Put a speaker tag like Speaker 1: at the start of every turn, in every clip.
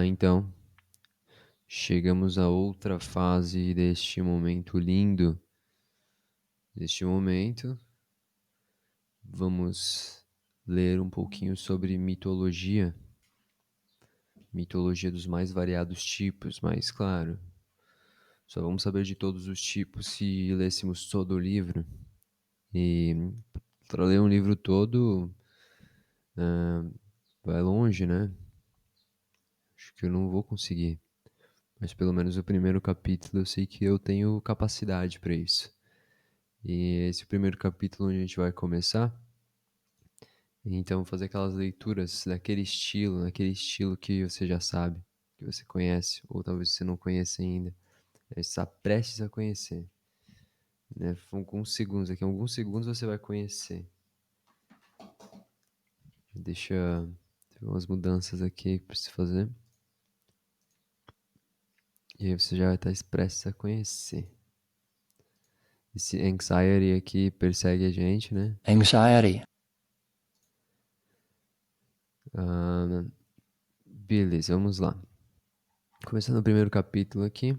Speaker 1: Então, chegamos a outra fase deste momento lindo. Neste momento, vamos ler um pouquinho sobre mitologia. Mitologia dos mais variados tipos, mas claro, só vamos saber de todos os tipos se lêssemos todo o livro. E para ler um livro todo, vai longe, né? Acho que eu não vou conseguir. Mas pelo menos o primeiro capítulo eu sei que eu tenho capacidade para isso. E esse é o primeiro capítulo onde a gente vai começar. Então, fazer aquelas leituras naquele estilo que você já sabe, que você conhece, ou talvez você não conheça ainda. Está prestes a conhecer. Né? Alguns segundos aqui, alguns segundos você vai conhecer. Deixa tem umas mudanças aqui que preciso fazer. E aí você já vai estar prestes a conhecer. Esse anxiety aqui persegue a gente, né?
Speaker 2: Anxiety.
Speaker 1: Beleza, vamos lá. Começando o primeiro capítulo aqui.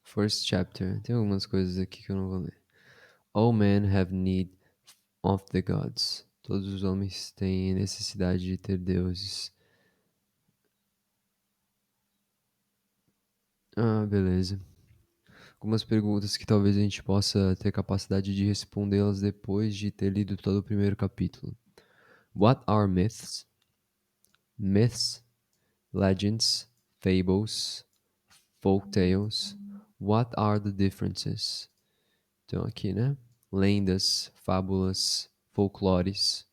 Speaker 1: First chapter. Tem algumas coisas aqui que eu não vou ler. All men have need of the gods. Todos os homens têm necessidade de ter deuses. Beleza. Algumas perguntas que talvez a gente possa ter capacidade de respondê-las depois de ter lido todo o primeiro capítulo. What are myths? Myths, legends, fables, folk tales. What are the differences? Então aqui, né? Lendas, fábulas, folclores,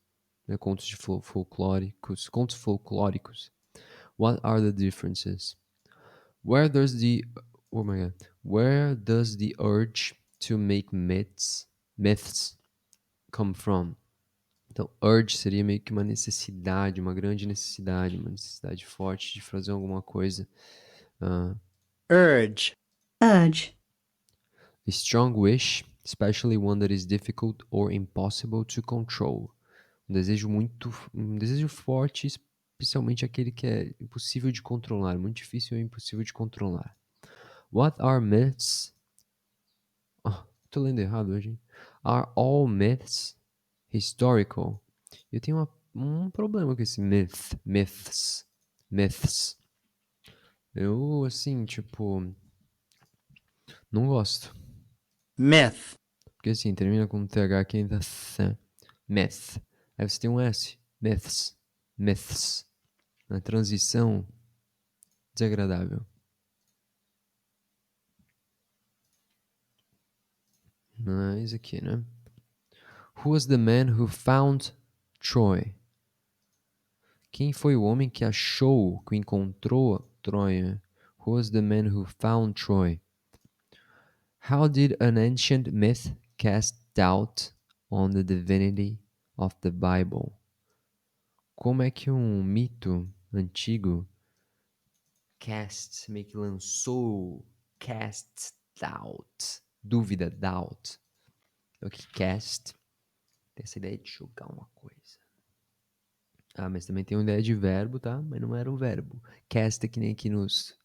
Speaker 1: né? Contos de folclóricos, contos folclóricos. What are the differences? Where does the oh my god, where does the urge to make myths come from? Então, urge seria meio que uma necessidade, uma grande necessidade, uma necessidade forte de fazer alguma coisa.
Speaker 2: Urge.
Speaker 3: Urge.
Speaker 1: A strong wish, especially one that is difficult or impossible to control. Um desejo forte, especialmente aquele que é impossível de controlar, muito difícil ou impossível de controlar. What are myths? Tô lendo errado hoje. Hein? Are all myths historical? Eu tenho um problema com esse myths. Eu, assim, tipo, não gosto.
Speaker 2: Myth.
Speaker 1: Porque assim, termina com TH aqui ainda myth. Aí você tem um S, myths. Na transição, desagradável. Mas aqui, né? Who was the man who found Troy? Quem foi o homem que achou, que encontrou Troia? Who was the man who found Troy? How did an ancient myth cast doubt on the divinity of the Bible? Como é que um mito antigo meio que lançou, cast doubt, dúvida, doubt. O que cast tem essa ideia de jogar uma coisa. Mas também tem uma ideia de verbo, tá? Mas não era um verbo. Cast é que nem aqui nos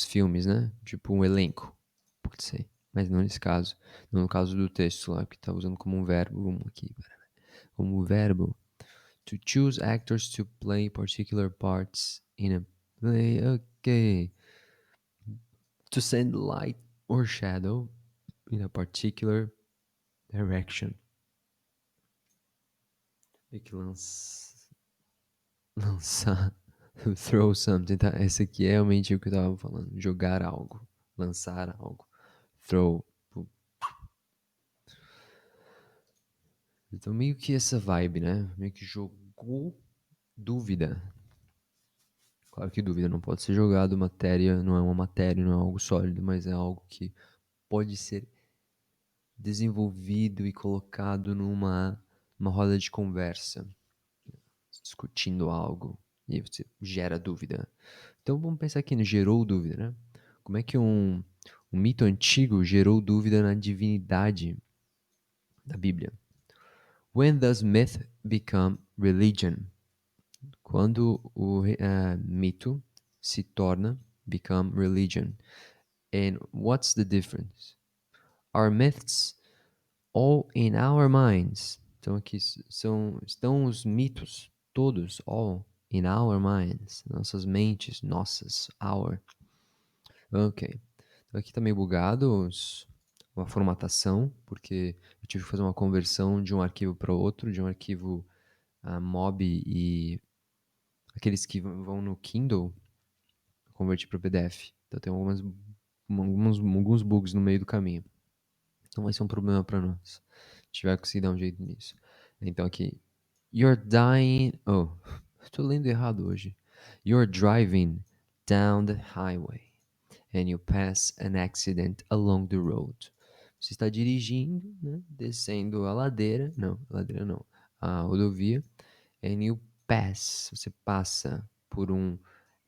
Speaker 1: filmes, né? Tipo um elenco. Pode ser. Mas não nesse caso. Não no caso do texto lá, que tá usando como um verbo. Vamos aqui. Como verbo. To choose actors to play particular parts in a play. Ok. To send light or shadow in a particular direction. E que lançar. Throw something. Tá? Esse aqui é realmente o que eu tava falando. Jogar algo. Lançar algo. Throw. Então meio que essa vibe, né? Meio que jogou dúvida. Claro que dúvida não pode ser jogado, matéria não é uma matéria, não é algo sólido, mas é algo que pode ser desenvolvido e colocado numa roda de conversa, discutindo algo, e aí você gera dúvida. Então vamos pensar aqui no gerou dúvida, né? Como é que um mito antigo gerou dúvida na divindade da Bíblia? When does myth become religion? Quando o mito se torna, become religion. And what's the difference? Our myths all in our minds. Então aqui estão os mitos todos, all in our minds, nossas mentes, nossas, our. Ok. Então aqui tá meio bugado uma formatação, porque eu tive que fazer uma conversão de um arquivo para outro, de um arquivo MOB e aqueles que vão no Kindle, converti para PDF. Então tem alguns bugs no meio do caminho. Então vai ser um problema para nós. Se tiver que conseguir dar um jeito nisso. Então aqui. You're dying. Oh, estou lendo errado hoje. You're driving down the highway and you pass an accident along the road. Você está dirigindo, né, descendo a ladeira. Não, a ladeira não. A rodovia. And you pass. Você passa por um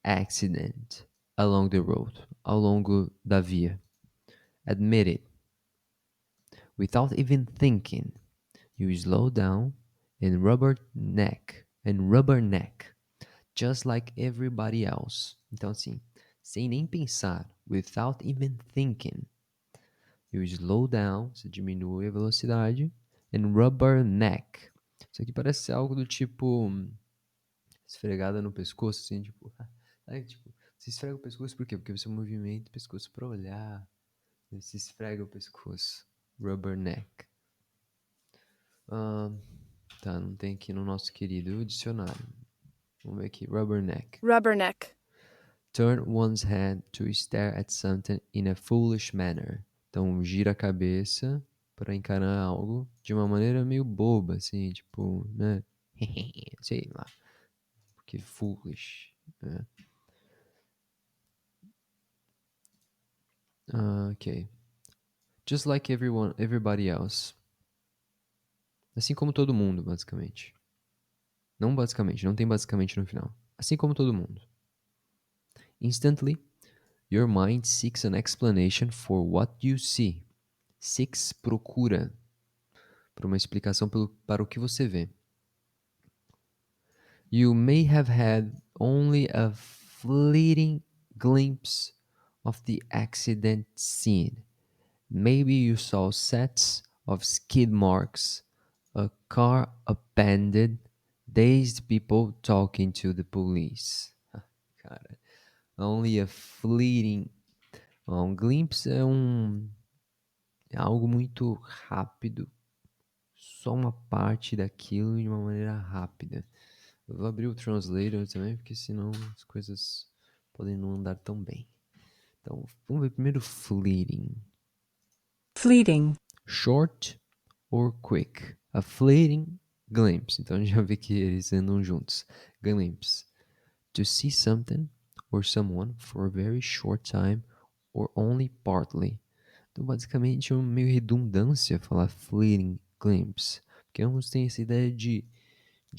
Speaker 1: accident along the road. Ao longo da via. Admit it. Without even thinking, you slow down and rubberneck, just like everybody else. Então, assim, sem nem pensar, without even thinking, you slow down, você diminui a velocidade, and rubberneck. Isso aqui parece ser algo do tipo esfregada no pescoço, assim, tipo, sabe, tipo, você esfrega o pescoço por quê? Porque você movimenta o pescoço para olhar, você esfrega o pescoço, rubberneck. Tá, não tem aqui no nosso querido dicionário. Vamos ver aqui. Rubberneck.
Speaker 3: Rubberneck.
Speaker 1: Turn one's head to stare at something in a foolish manner. Então, gira a cabeça para encarar algo de uma maneira meio boba, assim, tipo, né? Sei lá. Porque foolish. Né? Ok. Just like everybody else. Assim como todo mundo, basicamente. Não basicamente, não tem basicamente no final. Assim como todo mundo. Instantly, your mind seeks an explanation for what you see. Seeks procura por uma explicação para o que você vê. You may have had only a fleeting glimpse of the accident scene. Maybe you saw sets of skid marks, a car abandoned, dazed people talking to the police. Cara, only a fleeting. Um glimpse é algo muito rápido, só uma parte daquilo de uma maneira rápida. Eu vou abrir o translator também, porque senão as coisas podem não andar tão bem. Então, vamos ver primeiro fleeting.
Speaker 3: Fleeting.
Speaker 1: Short or quick. A fleeting glimpse. Então, a gente já vê que eles andam juntos. Glimpse. To see something or someone for a very short time or only partly. Então, basicamente, é uma meio redundância falar fleeting glimpse. Porque ambos têm essa ideia de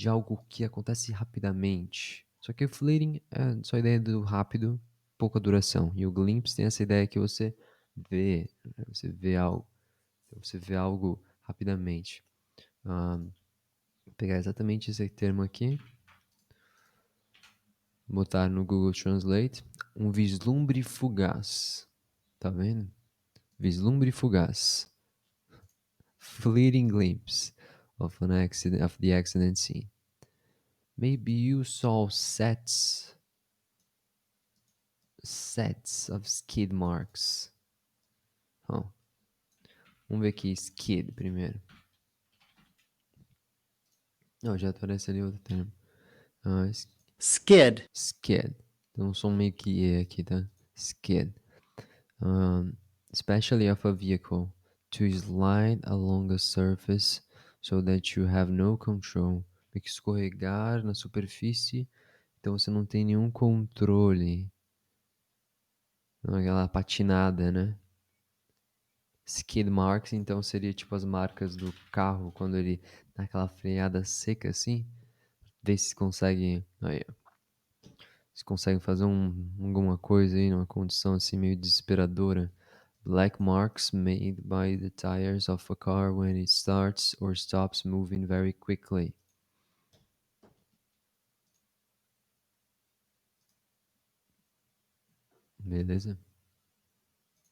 Speaker 1: algo que acontece rapidamente. Só que o fleeting é só a ideia do rápido, pouca duração. E o glimpse tem essa ideia que você vê, né? Você vê algo rapidamente. Vou pegar exatamente esse termo aqui, botar no Google Translate, um vislumbre fugaz. Tá vendo? Vislumbre fugaz. Fleeting glimpse of the accident scene. Maybe you saw sets of skid marks. Oh. Vamos ver aqui, skid primeiro. Não, já aparece ali outro termo.
Speaker 2: Skid.
Speaker 1: Skid. Então, som meio que E aqui, tá? Skid. Especially of a vehicle. To slide along a surface so that you have no control. Meio que escorregar na superfície, então você não tem nenhum controle. Aquela patinada, né? Skid marks, então seria tipo as marcas do carro quando ele dá aquela freada seca assim. Ver se consegue. Aí, ó. Se consegue fazer alguma coisa aí numa condição assim meio desesperadora. Black marks made by the tires of a car when it starts or stops moving very quickly. Beleza?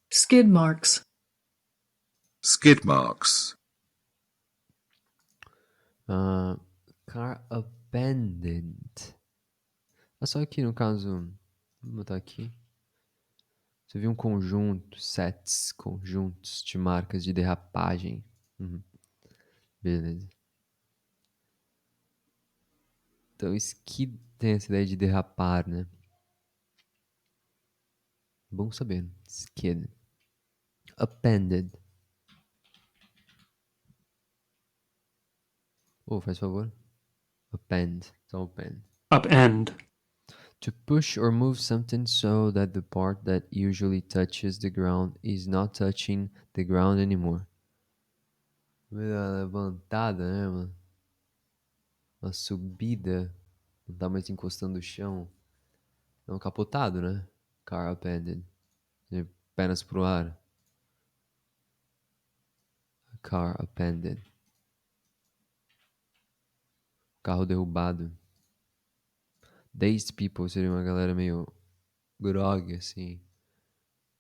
Speaker 3: Skid marks.
Speaker 4: Skid marks.
Speaker 1: Car abandoned. Só que no caso, vou botar aqui. Você viu um conjunto, conjuntos de marcas de derrapagem. Beleza. Então, skid tem essa ideia de derrapar, né? Bom saber. Skid. Appended. Faz favor. Append. Só append.
Speaker 2: Upend.
Speaker 1: To push or move something so that the part that usually touches the ground is not touching the ground anymore. Uma levantada, né, mano? Uma subida. Não tá mais encostando o chão. Não, capotado, né? Car upended. Pernas pro ar. Car upended. Carro derrubado. Dazed people seria uma galera meio grog, assim.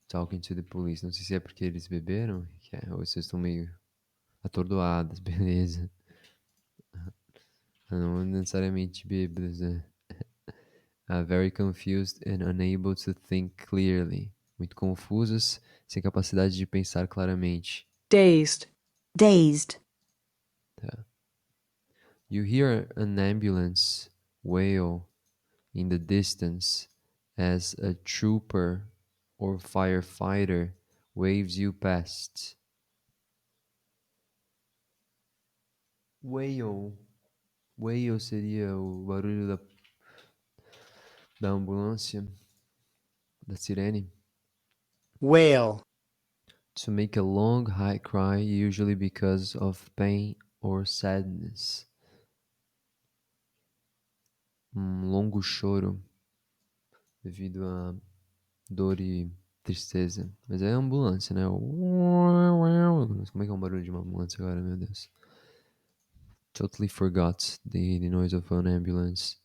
Speaker 1: Talking to the police. Não sei se é porque eles beberam, ou vocês estão meio atordoadas, beleza. Não necessariamente bêbados, né? Very confused and unable to think clearly. Muito confusas, sem capacidade de pensar claramente.
Speaker 3: Dazed.
Speaker 5: Dazed.
Speaker 1: You hear an ambulance wail in the distance as a trooper or firefighter waves you past. Wail. Wail seria o barulho da ambulância, da sirene.
Speaker 2: Whale.
Speaker 1: To make a long high cry, usually because of pain or sadness. Longo choro devido a dor e tristeza. Mas é ambulância, né? Como é que é um barulho de uma ambulância agora, meu Deus? Totally forgot the noise of an ambulance.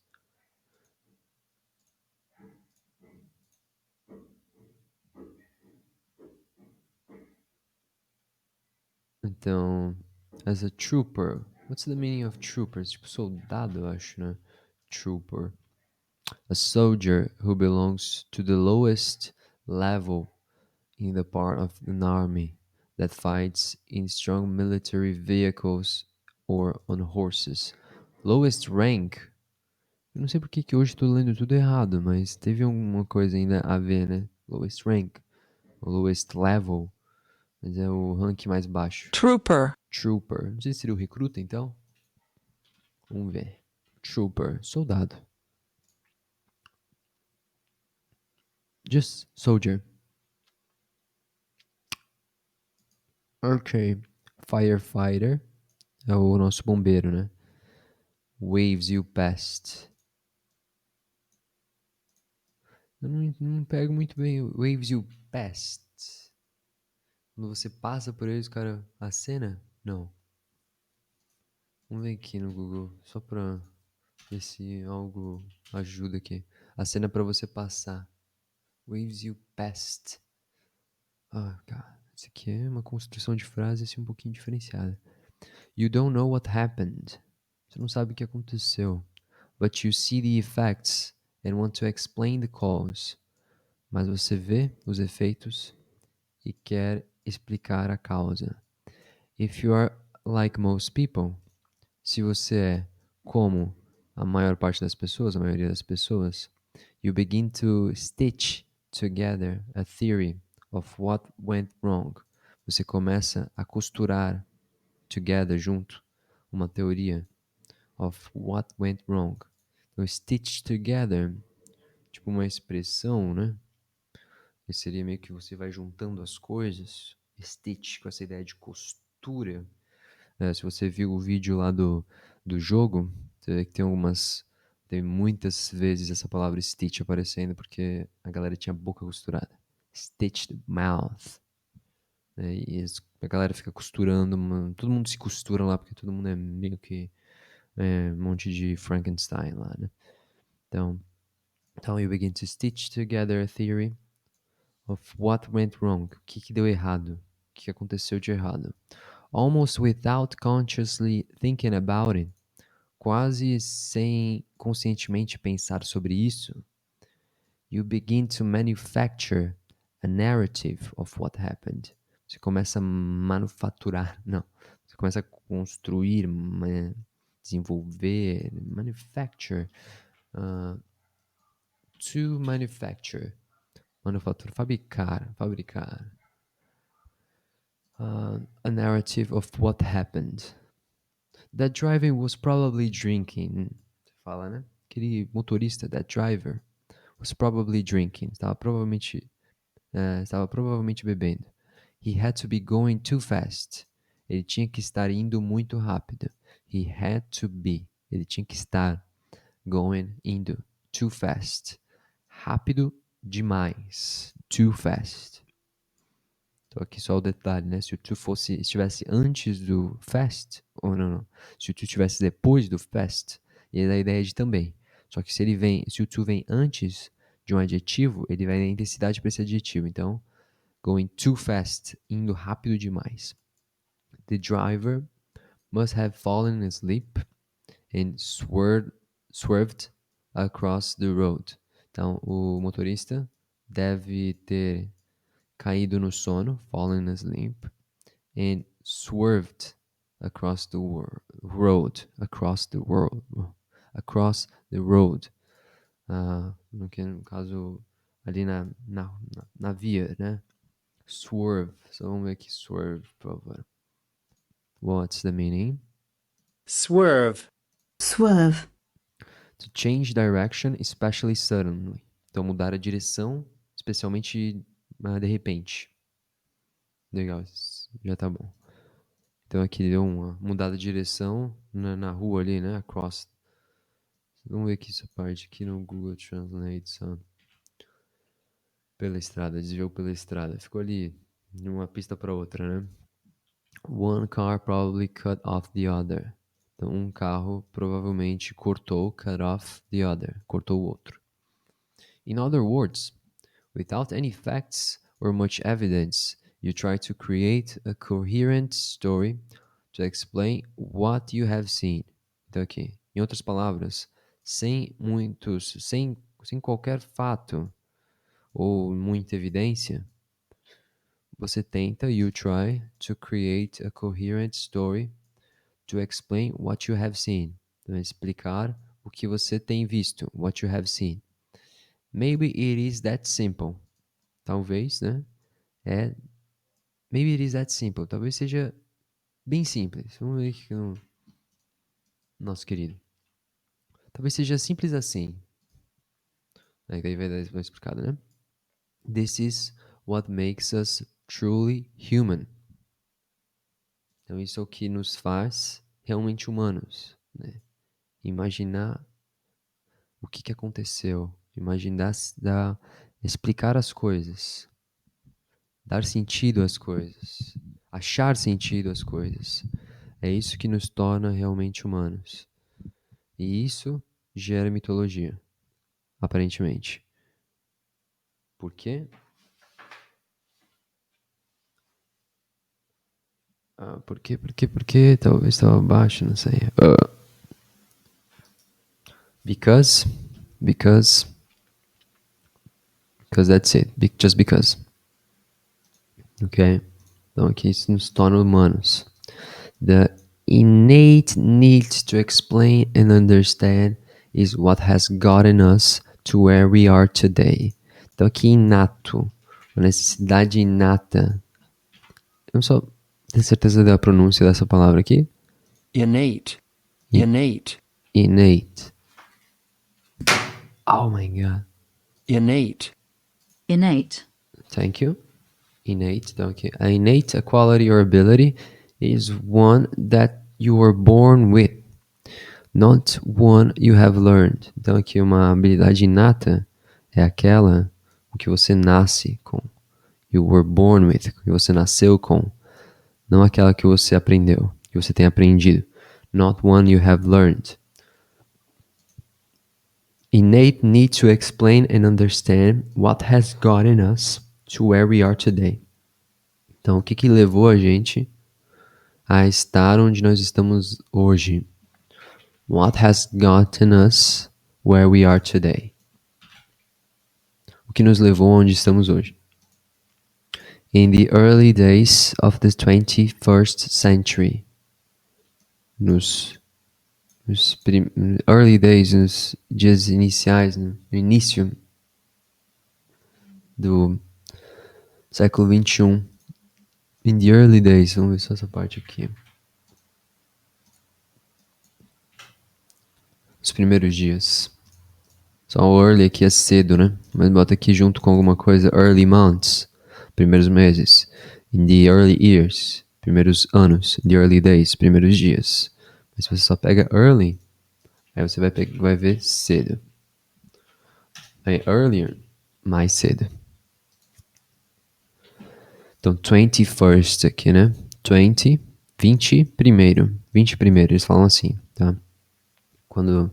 Speaker 1: Então, as a trooper. What's the meaning of troopers? Tipo soldado, eu acho, né? Trooper. A soldier who belongs to the lowest level in the part of an army that fights in strong military vehicles or on horses. Lowest rank. Eu não sei porque que hoje estou lendo tudo errado, mas teve alguma coisa ainda a ver, né? Lowest rank. Lowest level. Mas é o rank mais baixo.
Speaker 3: Trooper.
Speaker 1: Trooper. Não sei se seria o recruta, então. Vamos ver. Trooper. Soldado. Just soldier. Ok. Firefighter. É o nosso bombeiro, né? Waves you past. Eu não pego muito bem. Waves you past. Quando você passa por eles, o cara acena? Não. Vamos ver aqui no Google. Só pra ver se algo ajuda aqui. Acena pra você passar. Waves you past. Cara. Isso aqui é uma construção de frase assim um pouquinho diferenciada. You don't know what happened. Você não sabe o que aconteceu. But you see the effects and want to explain the cause. Mas você vê os efeitos e quer explicar a causa. If you are like most people, se você é como a maior parte das pessoas, a maioria das pessoas, you begin to stitch together a theory of what went wrong. Você começa a costurar together, junto, uma teoria of what went wrong. Então, stitch together, tipo uma expressão, né? Que seria meio que você vai juntando as coisas. Stitch, com essa ideia de costura. Se você viu o vídeo lá do jogo, você vê que tem muitas vezes essa palavra stitch aparecendo, porque a galera tinha a boca costurada. Stitched mouth. E a galera fica costurando, todo mundo se costura lá, porque todo mundo é meio que um monte de Frankenstein lá, né? Então you begin to stitch together a theory of what went wrong. O que deu errado? O que aconteceu de errado? Almost without consciously thinking about it. Quase sem conscientemente pensar sobre isso. You begin to manufacture a narrative of what happened. Você começa a manufaturar, não. Você começa a construir, desenvolver, manufacture. To manufacture. Manufatura, fabricar. A narrative of what happened. That driver was probably drinking. Você fala, né? Aquele motorista, that driver, was probably drinking. Estava provavelmente bebendo. He had to be going too fast. Ele tinha que estar indo muito rápido. He had to be. Ele tinha que estar going, indo. Too fast. Rápido demais. Too fast. Então aqui só o detalhe, né? Se o to estivesse antes do fast, ou não. Se o to estivesse depois do fast, ele dá a ideia de também. Só que se o to vem antes de um adjetivo, ele vai dar intensidade para esse adjetivo. Então, going too fast, indo rápido demais. The driver must have fallen asleep and swerved across the road. Então, o motorista deve ter caído no sono, fallen asleep, and swerved across the road. No caso, ali na via, né? Swerve. So vamos ver aqui, swerve, por favor. What's the meaning?
Speaker 2: Swerve.
Speaker 3: Swerve.
Speaker 1: To change direction, especially suddenly. Então, mudar a direção, especialmente de repente. Legal, já tá bom. Então, aqui deu uma mudada de direção na rua ali, né? Across. Vamos ver aqui essa parte aqui no Google Translate. Só. Pela estrada, desviou pela estrada. Ficou ali de uma pista para outra, né? One car probably cut off the other. Então, um carro provavelmente cortou, cut off the other, cortou o outro. In other words, without any facts or much evidence, you try to create a coherent story to explain what you have seen. Então, aqui, em outras palavras, sem qualquer fato ou muita evidência, você tenta, you try to create a coherent story to explain what you have seen. Então, explicar o que você tem visto, what you have seen. Maybe it is that simple. Talvez, né? Maybe it is that simple. Talvez seja bem simples. Vamos ver aqui no nosso querido. Talvez seja simples assim. Aí daí vai dar uma explicada, né? This is what makes us truly human. Então isso é o que nos faz realmente humanos, né? Imaginar o que aconteceu. Imaginar, explicar as coisas. Dar sentido às coisas. Achar sentido às coisas. É isso que nos torna realmente humanos. E isso gera mitologia, aparentemente. Por quê? Por quê? Talvez estava baixo, não sei. Because that's it. Just because. Ok? Então aqui isso nos torna humanos. The innate need to explain and understand is what has gotten us to where we are today. Então aqui inato, uma necessidade inata. Eu não só tenho certeza da pronúncia dessa palavra aqui.
Speaker 2: Innate. Innate.
Speaker 1: Innate. Oh my god.
Speaker 2: Innate.
Speaker 3: Innate.
Speaker 1: Thank you. Innate. Então aqui, a innate quality or ability is one that you were born with, not one you have learned. Então aqui uma habilidade inata é aquela que você nasce com. You were born with, que você nasceu com. Não aquela que você aprendeu, que você tem aprendido. Not one you have learned. Innate need to explain and understand what has gotten us to where we are today. Então, o que levou a gente a estar onde nós estamos hoje? What has gotten us where we are today? O que nos levou onde estamos hoje? In the early days of the 21st century. Nos early days, nos dias iniciais, no início do século XXI. In the early days, vamos ver só essa parte aqui. Os primeiros dias. Só o early aqui é cedo, né? Mas bota aqui junto com alguma coisa, early months, primeiros meses. In the early years, primeiros anos. In the early days, primeiros dias. Mas se você só pega early, aí você vai ver cedo. Aí earlier, mais cedo. Então, 21st aqui, né? 20 primeiro. 20 primeiro, eles falam assim, tá? Quando...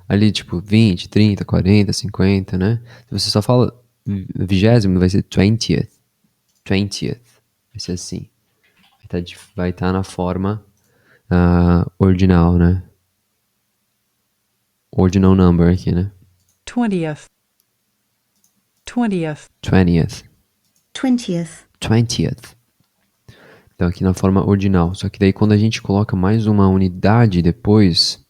Speaker 1: ali, tipo, 20, 30, 40, 50, né? Se você só fala 20º, vai ser 20th. 20th. Vai ser assim. Vai tá na forma ordinal, né? Ordinal number aqui, né?
Speaker 5: 20th, 20th,
Speaker 1: 20th.
Speaker 3: 20th.
Speaker 1: 20th. Então aqui na forma ordinal. Só que daí quando a gente coloca mais uma unidade depois,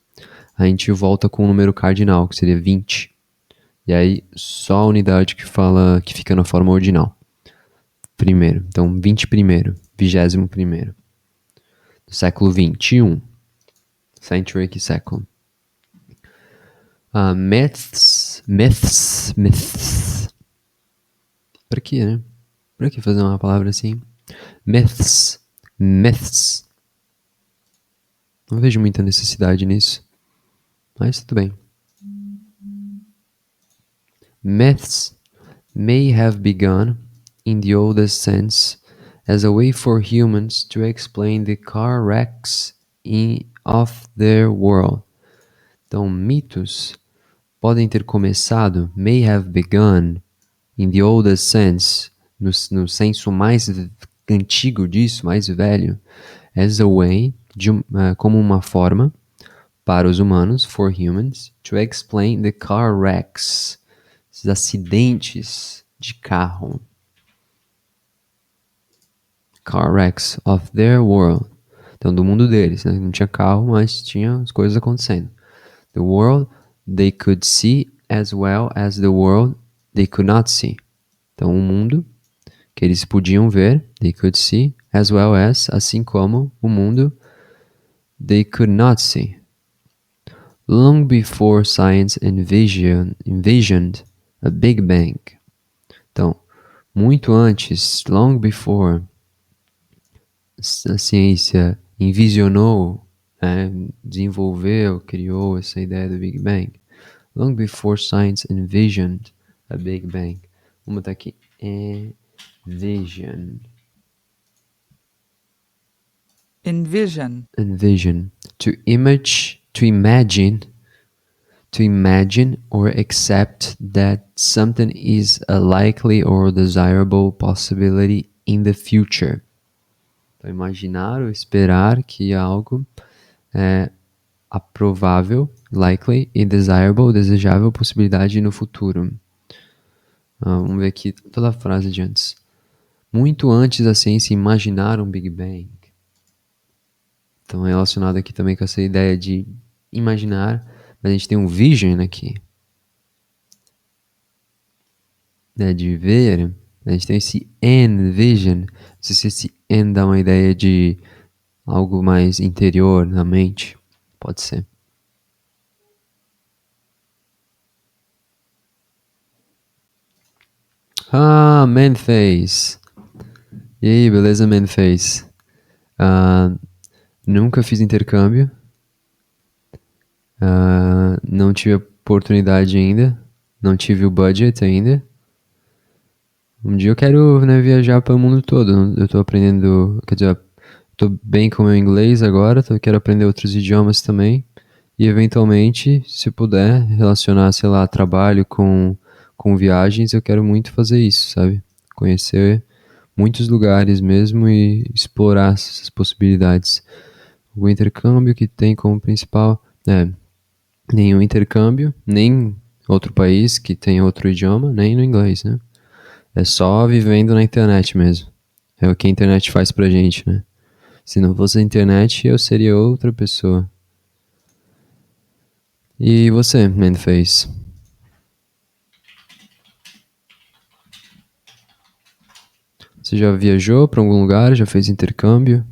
Speaker 1: a gente volta com o número cardinal, que seria 20. E aí só a unidade que fica na forma ordinal. Primeiro. Então 20 primeiro. 20º primeiro. Do século 21. Century que século. Myths. Pra quê, né? Pra que fazer uma palavra assim? Myths. Não vejo muita necessidade nisso. Mas tudo bem. Myths may have begun, in the oldest sense, as a way for humans to explain the car wrecks of their world. Então, mitos podem ter começado, may have begun, in the oldest sense, no senso mais antigo disso, mais velho, as a way, como uma forma, para os humanos, for humans, to explain the car wrecks, esses acidentes de carro. Car wrecks of their world. Então, do mundo deles, né? Não tinha carro, mas tinha as coisas acontecendo. The world they could see as well as the world they could not see. Então, o mundo que eles podiam ver, they could see, as well as, assim como o mundo they could not see. Long before science envisioned a Big Bang. Então, muito antes, long before, a ciência envisionou, desenvolveu, criou essa ideia do Big Bang. Long before science envisioned a Big Bang. Vamos botar aqui. Envision. To imagine or accept that something is a likely or desirable possibility in the future. Então, imaginar ou esperar que algo é aprovável, likely, e desirable, desejável possibilidade no futuro. Vamos ver aqui toda a frase de antes. Muito antes da ciência imaginar um Big Bang. Então é relacionado aqui também com essa ideia de imaginar, mas a gente tem um vision aqui. Né, de ver, a gente tem esse envision. Não sei se esse en dá uma ideia de algo mais interior na mente. Pode ser. Manface. E aí, beleza, Manface? Nunca fiz intercâmbio. Não tive oportunidade ainda. Não tive o budget ainda. Um dia eu quero, né, viajar para o mundo todo. Eu tô aprendendo, quer dizer, tô bem com o meu inglês agora, então eu quero aprender outros idiomas também. E eventualmente, se puder, relacionar, sei lá, trabalho com com viagens, eu quero muito fazer isso, sabe? Conhecer muitos lugares mesmo e explorar essas possibilidades. O intercâmbio que tem como principal, nenhum intercâmbio, nem outro país que tem outro idioma, nem no inglês, né? É só vivendo na internet mesmo. É o que a internet faz pra gente, né? Se não fosse a internet, eu seria outra pessoa. E você, Manface? Você já viajou pra algum lugar? Já fez intercâmbio?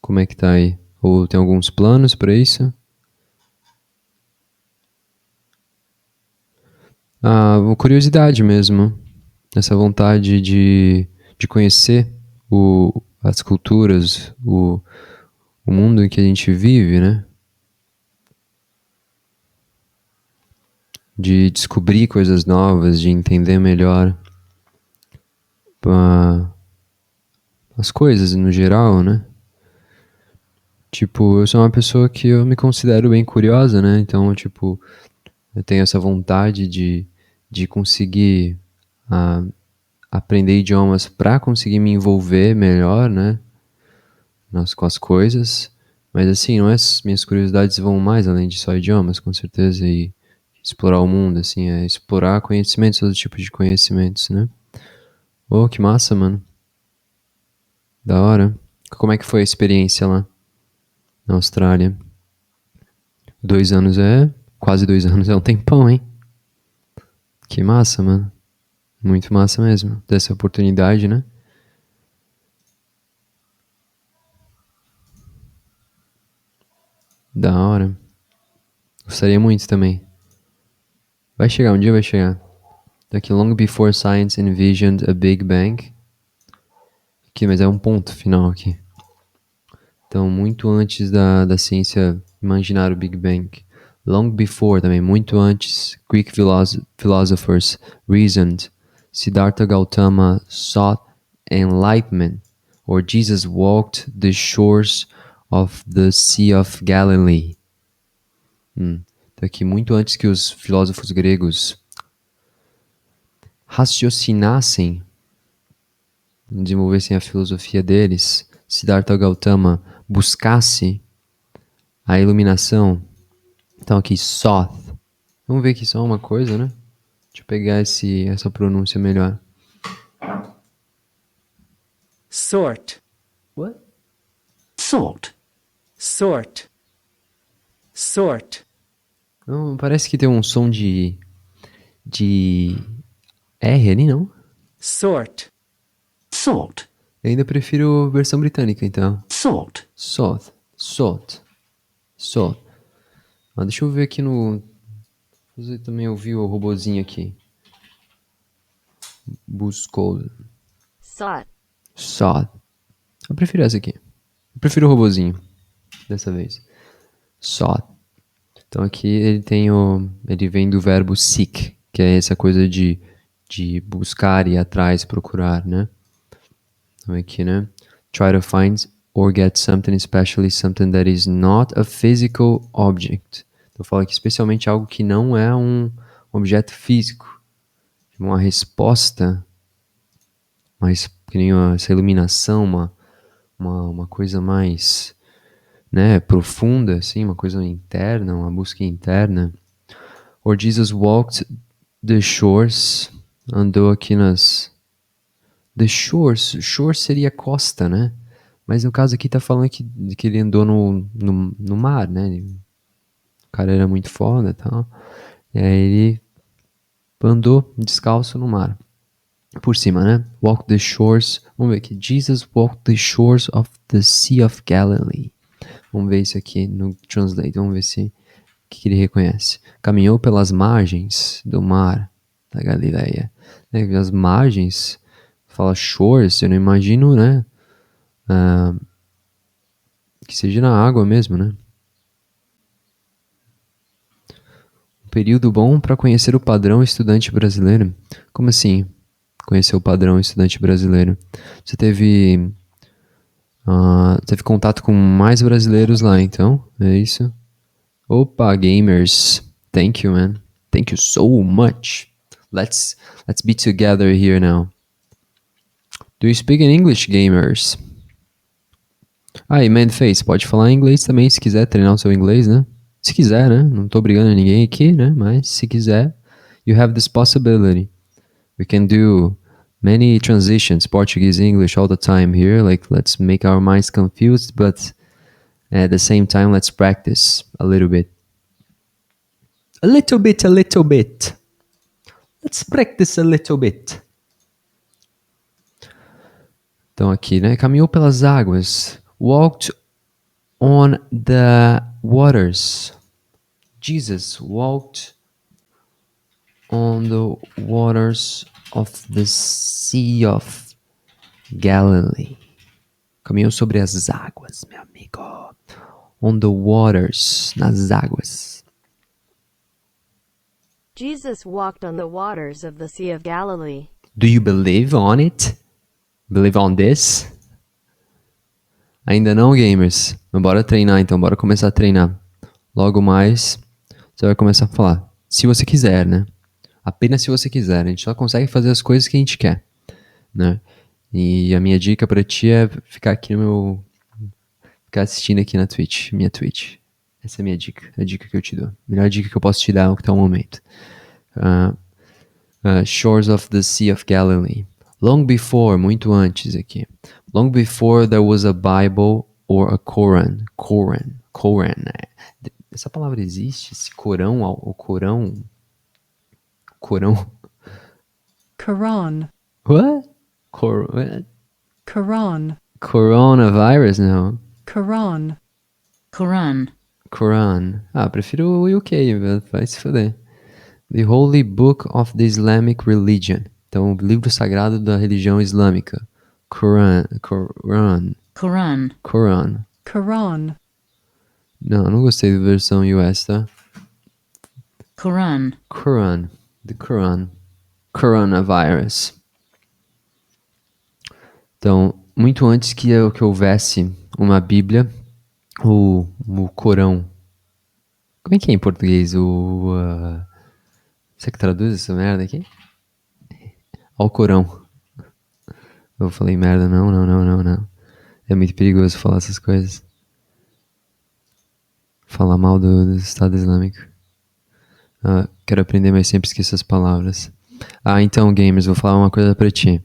Speaker 1: Como é que tá aí? Ou tem alguns planos pra isso? Ah, uma curiosidade mesmo. Essa vontade de conhecer as culturas, o mundo em que a gente vive, né? De descobrir coisas novas, de entender melhor as coisas no geral, né? Tipo, eu sou uma pessoa que eu me considero bem curiosa, né? Então, tipo, eu tenho essa vontade de conseguir ah, aprender idiomas para conseguir me envolver melhor, né? Com as coisas. Mas assim, não é, minhas curiosidades vão mais além de só idiomas, com certeza, e explorar o mundo, assim, é explorar conhecimentos, todo tipo de conhecimentos, né? Oh, que massa, mano. Da hora. Como é que foi a experiência lá na Austrália? 2 anos quase 2 anos é um tempão, hein? Que massa, mano. Muito massa mesmo. Dessa oportunidade, né? Da hora. Gostaria muito também. Vai chegar, um dia vai chegar. Daqui long before science envisioned a Big Bang. Aqui, mas é um ponto final aqui. Então, muito antes da ciência imaginar o Big Bang. Long before também, muito antes, Greek philosophers reasoned. Siddhartha Gautama sought enlightenment, or Jesus walked the shores of the Sea of Galilee. Então aqui, muito antes que os filósofos gregos raciocinassem, desenvolvessem a filosofia deles, Siddhartha Gautama buscasse a iluminação. Então aqui, sought. Vamos ver aqui só uma coisa, né? Deixa eu pegar essa pronúncia melhor.
Speaker 2: Sort.
Speaker 1: What?
Speaker 3: Sort.
Speaker 2: Sort. Sort.
Speaker 1: Não, parece que tem um som de R ali, não?
Speaker 2: Sort.
Speaker 3: Sort.
Speaker 1: Eu ainda prefiro a versão britânica, então.
Speaker 3: Sort.
Speaker 1: Sought. Sought. Sought. Ah, deixa eu ver aqui no... Você também ouviu o robozinho aqui. Buscou.
Speaker 5: Sought.
Speaker 1: Sought. Eu prefiro essa aqui. Eu prefiro o robozinho. Dessa vez. Sought. Então aqui ele vem do verbo seek, que é essa coisa de buscar, ir atrás, procurar, né? Então aqui, né? Try to find or get something, especially something that is not a physical object. Então fala aqui especialmente algo que não é um objeto físico. Uma resposta, mas que nem essa iluminação, uma coisa mais, né, profunda, assim, uma coisa interna, uma busca interna. Or Jesus walked the shores, andou aqui the shores seria costa, né? Mas no caso aqui tá falando que ele andou no mar, né? O cara era muito foda e tal. E aí ele andou descalço no mar. Por cima, né? Walk the shores. Vamos ver aqui. Jesus walked the shores of the Sea of Galilee. Vamos ver isso aqui no Translate. Vamos ver se que ele reconhece. Caminhou pelas margens do mar da Galileia. Né? As margens, fala shores, eu não imagino, né? Que seja na água mesmo, né? Um período bom para conhecer o padrão estudante brasileiro. Como assim? Conhecer o padrão estudante brasileiro. Você teve contato com mais brasileiros lá, então? É isso? Opa, gamers. Thank you, man. Thank you so much. Let's be together here now. Do you speak in English, gamers? Ah, e Manface, pode falar em inglês também, se quiser treinar o seu inglês, né? Se quiser, né? Não tô obrigando ninguém aqui, né? Mas se quiser, you have this possibility. We can do many transitions, Portuguese, English, all the time here. Like, let's make our minds confused, but at the same time, let's practice a little bit. A little bit, a little bit. Let's practice a little bit. Então aqui, né? Caminhou pelas águas. Walked on the waters. Jesus walked on the waters of the Sea of Galilee. Caminhou sobre as águas, meu amigo. On the waters, nas águas.
Speaker 5: Jesus walked on the waters of the Sea of Galilee.
Speaker 1: Do you believe on it? Believe on this? Ainda não, gamers? Mas bora treinar então, bora começar a treinar. Logo mais, você vai começar a falar. Se você quiser, né? Apenas se você quiser. A gente só consegue fazer as coisas que a gente quer, né? E a minha dica pra ti é ficar aqui no meu... Ficar assistindo aqui na Twitch, minha Twitch. Essa é a minha dica, a dica que eu te dou. A melhor dica que eu posso te dar até o momento. Shores of the Sea of Galilee. Long before, muito antes aqui. Long before there was a Bible or a Koran. Koran. Essa palavra existe? Esse Corão, o Corão... Corão...
Speaker 2: Quran,
Speaker 1: What? What?
Speaker 2: Quran,
Speaker 1: Coronavirus? Não.
Speaker 2: Quran,
Speaker 3: Quran,
Speaker 1: Quran. Ah, prefiro o UK, vai se foder. The Holy Book of the Islamic Religion. Então, o livro sagrado da religião islâmica. Quran.
Speaker 3: Quran,
Speaker 2: Quran,
Speaker 1: Não, não gostei da versão US, tá?
Speaker 3: Quran,
Speaker 1: Quran. The Quran. Coronavirus. Então, muito antes que houvesse uma Bíblia, o Corão. Como é que é em português? Você que traduz essa merda aqui? Alcorão. Eu falei merda, não. É muito perigoso falar essas coisas. Falar mal do Estado Islâmico. Quero aprender, mas sempre esqueço as palavras. Então, gamers, vou falar uma coisa pra ti.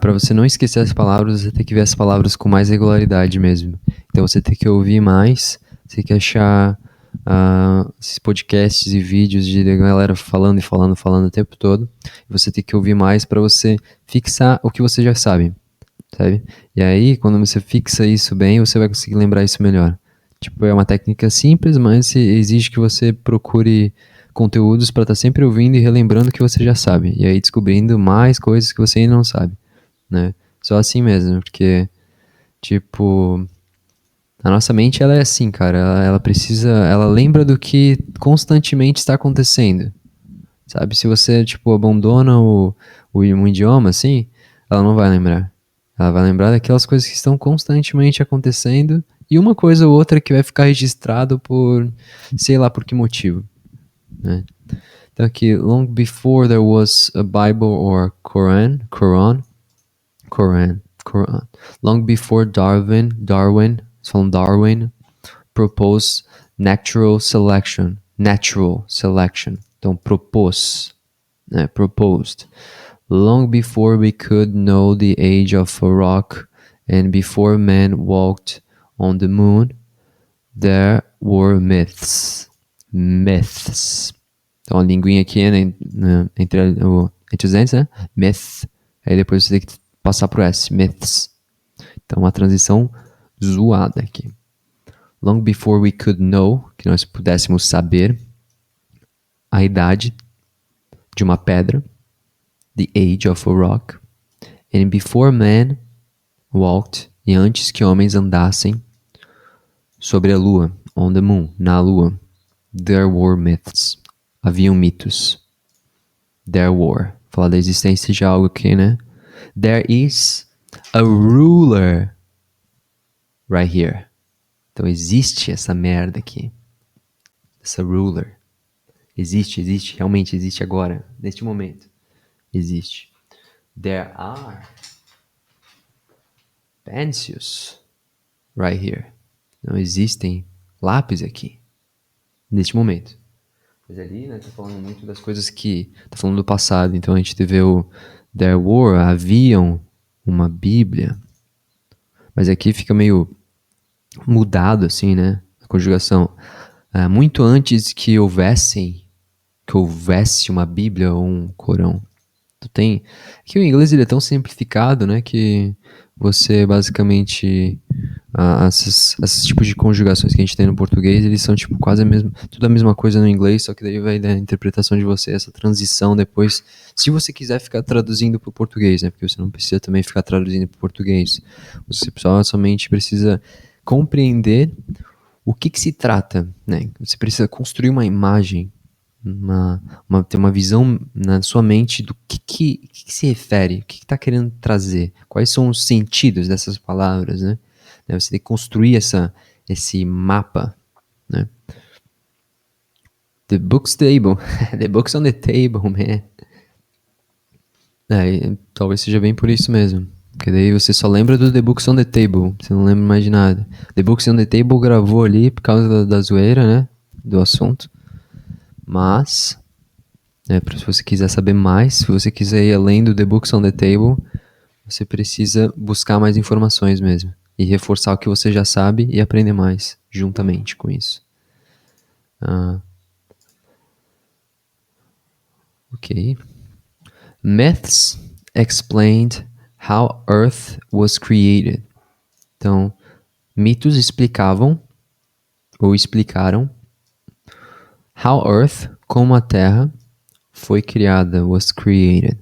Speaker 1: Pra você não esquecer as palavras, você tem que ver as palavras com mais regularidade mesmo. Então você tem que ouvir mais, você tem que achar esses podcasts e vídeos de galera falando o tempo todo. Você tem que ouvir mais pra você fixar o que você já sabe, sabe? E aí, quando você fixa isso bem, você vai conseguir lembrar isso melhor. Tipo, é uma técnica simples, mas exige que você procure conteúdos para estar sempre ouvindo e relembrando o que você já sabe. E aí descobrindo mais coisas que você ainda não sabe, né? Só assim mesmo, porque, tipo, a nossa mente, ela é assim, cara. Ela lembra do que constantemente está acontecendo, sabe? Se você, tipo, abandona um idioma, assim, ela não vai lembrar. Ela vai lembrar daquelas coisas que estão constantemente acontecendo e uma coisa ou outra que vai ficar registrado por, sei lá por que motivo, né? Então aqui, long before there was a Bible or Quran. Long before Darwin, eles falam Darwin, proposed natural selection. Então propôs, né? Proposed. Long before we could know the age of a rock and before man walked on the moon, there were myths. Então a linguinha aqui, né, entre os dentes, né? Myth. Aí depois você tem que passar pro S. Myths. Então uma transição zoada aqui. Long before we could know, que nós pudéssemos saber a idade de uma pedra. The age of a rock. And before man walked, e antes que homens andassem sobre a lua, on the moon, na lua, there were myths. Haviam mitos. There were. Falar da existência de algo aqui, né? There is a ruler right here. Então existe essa merda aqui. Essa ruler. Existe, realmente existe agora, neste momento. existe. There are pencils right here. Não existem lápis aqui, neste momento. Mas ali, né, tá falando muito das coisas que... Tá falando do passado, então a gente vê o there were, haviam uma Bíblia. Mas aqui fica meio mudado, assim, né, a conjugação. Muito antes que houvesse uma Bíblia ou um Corão. Tem... Que o inglês ele é tão simplificado, né, que você basicamente... esses tipos de conjugações que a gente tem no português, eles são tipo quase tudo a mesma coisa no inglês, só que daí vai da interpretação de você, essa transição depois, se você quiser ficar traduzindo para o português, né, porque você não precisa também ficar traduzindo para o português, você somente precisa compreender o que se trata, né, você precisa construir uma imagem, ter uma visão na sua mente do que se refere, o que está querendo trazer, quais são os sentidos dessas palavras, né? Você tem que construir esse mapa, né? The book's table, the book's on the table, man. Talvez seja bem por isso mesmo, porque daí você só lembra do The Book's on the Table, você não lembra mais de nada. The Book's on the Table gravou ali por causa da zoeira, né? Do assunto, mas... se você quiser saber mais, se você quiser ir além do The Books on the Table, você precisa buscar mais informações mesmo. E reforçar o que você já sabe e aprender mais, juntamente com isso. Ok. Myths explained how Earth was created. Então, mitos explicavam, ou explicaram, how Earth, como a Terra, foi criada, was created.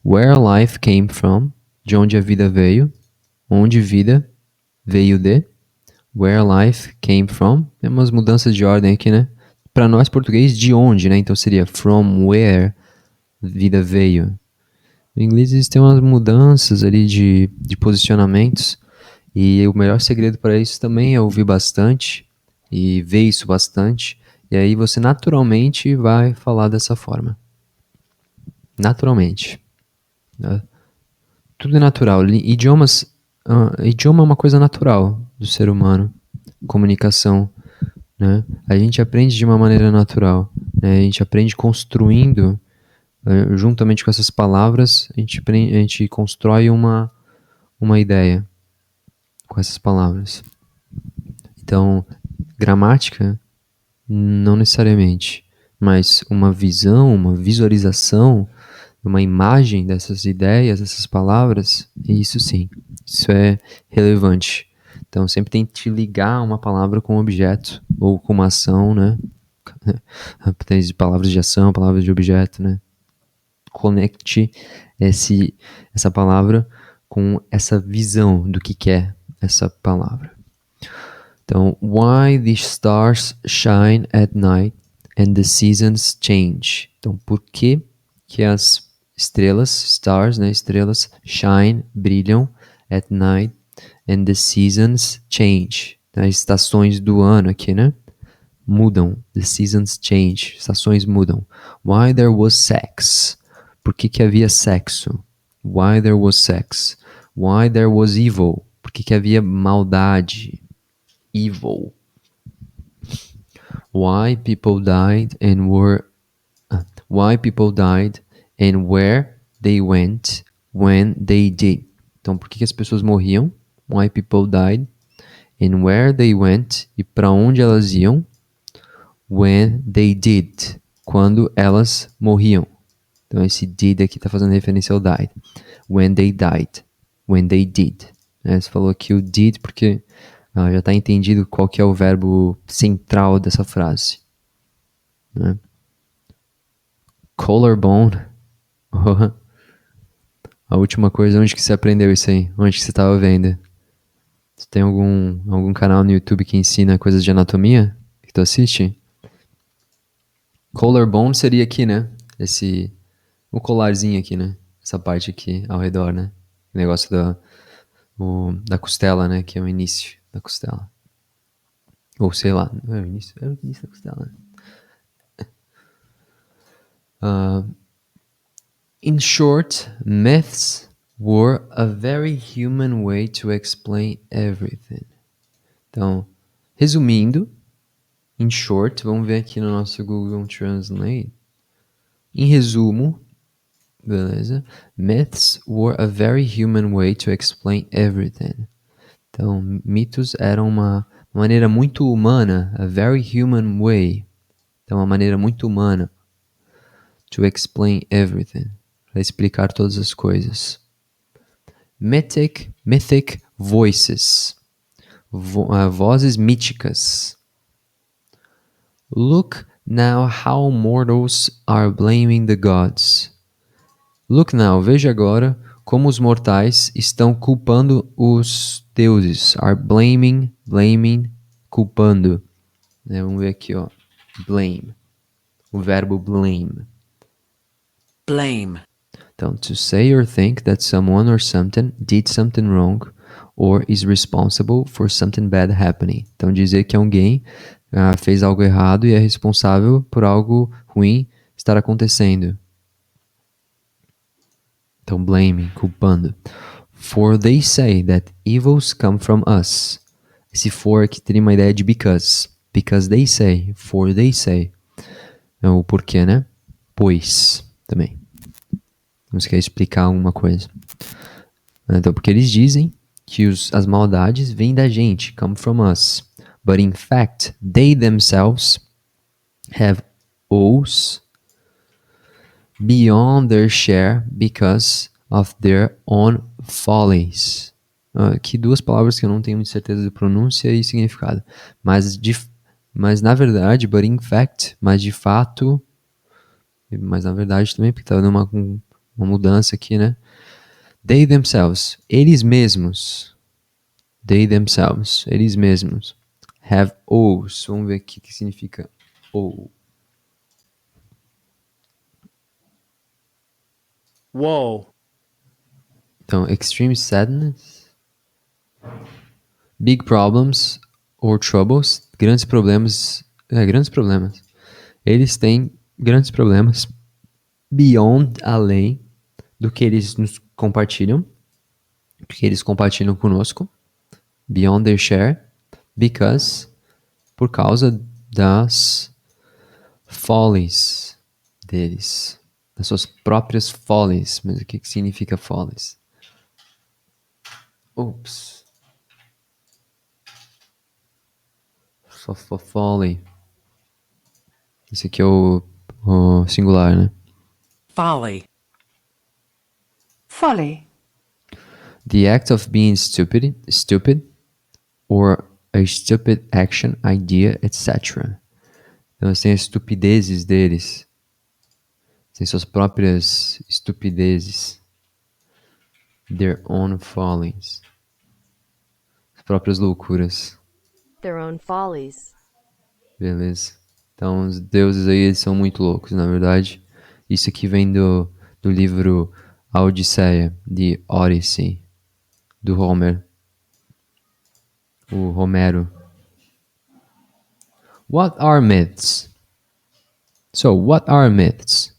Speaker 1: Where life came from, de onde a vida veio. Onde vida veio de. Where life came from. Tem umas mudanças de ordem aqui, né? Para nós português, de onde, né? Então seria from where vida veio. No inglês existem umas mudanças ali de posicionamentos. E o melhor segredo para isso também é ouvir bastante e ver isso bastante. E aí você naturalmente vai falar dessa forma. Naturalmente. Tudo é natural. Idioma é uma coisa natural do ser humano. Comunicação, né? A gente aprende de uma maneira natural, né? A gente aprende construindo, juntamente com essas palavras, a gente constrói uma ideia com essas palavras. Então, gramática, não necessariamente, mas uma visão, uma visualização, uma imagem dessas ideias, dessas palavras, isso sim, isso é relevante. Então, sempre tente ligar uma palavra com um objeto, ou com uma ação, né? Tem palavras de ação, palavras de objeto, né? Conecte essa palavra com essa visão do que é essa palavra. Então, why the stars shine at night and the seasons change. Então, por que as estrelas, stars, né, estrelas, shine, brilham at night and the seasons change. As estações do ano aqui, né? Mudam. The seasons change. Estações mudam. Why there was sex. Por que havia sexo? Why there was sex. Why there was evil. Por que havia maldade? Evil. Why people died and were... why people died and where they went when they did. Então, por que as pessoas morriam? Why people died and where they went, e para onde elas iam, when they did, quando elas morriam. Então esse did aqui está fazendo referência ao died. When they died, when they did. Você falou aqui o did porque já está entendido qual que é o verbo central dessa frase. Né? Collarbone. A última coisa, onde que você aprendeu isso aí? Onde que você estava vendo? Você tem algum canal no YouTube que ensina coisas de anatomia? Que tu assiste? Collarbone seria aqui, né? O colarzinho aqui, né? Essa parte aqui ao redor, né? O negócio da costela, né? Que é o início da costela. Ou sei lá, é o início da costela, né? In short, myths were a very human way to explain everything. Então, resumindo, in short, vamos ver aqui no nosso Google Translate. Em resumo, beleza? Myths were a very human way to explain everything. Então, mitos eram uma maneira muito humana, a very human way. Então, uma maneira muito humana to explain everything, para explicar todas as coisas. Mythic voices, vozes míticas. Look now how mortals are blaming the gods. Look now, veja agora como os mortais estão culpando os deuses. Are blaming, culpando. Vamos ver aqui, ó. Blame. O verbo blame.
Speaker 6: Blame.
Speaker 1: Então, to say or think that someone or something did something wrong or is responsible for something bad happening. Então, dizer que alguém fez algo errado e é responsável por algo ruim estar acontecendo. Então, blaming, culpando. For they say that evils come from us. Esse for aqui teria uma ideia de because. Because they say, for they say. É o porquê, né? Pois, também. Você quer explicar alguma coisa. Então, porque eles dizem que as maldades vêm da gente, come from us. But in fact, they themselves have woes beyond their share because of their own follies. Aqui duas palavras que eu não tenho muita certeza de pronúncia e significado. Mas na verdade, but in fact, mas de fato, mas na verdade também, porque está dando uma mudança aqui, né? They themselves, eles mesmos. They themselves, eles mesmos. Have woes. Vamos ver aqui o que significa woe.
Speaker 6: Whoa.
Speaker 1: Então, extreme sadness, big problems or troubles, grandes problemas. Eles têm grandes problemas beyond, além do que eles nos compartilham, que eles compartilham conosco, beyond their share, because, por causa das follies deles, das suas próprias follies. Mas o que significa follies? Oops. Folly. Esse aqui é o singular, né?
Speaker 6: Folly.
Speaker 2: Folly.
Speaker 1: The act of being stupid, or a stupid action, idea, etc. Então, eles têm as estupidezes deles. Têm suas próprias estupidezes. Their own follies. As próprias loucuras.
Speaker 5: Their own follies.
Speaker 1: Beleza. Então, os deuses aí, eles são muito loucos, na verdade. Isso aqui vem do livro A Odisseia, de Odyssey, do Homer. O Homero. What are myths? So, what are myths?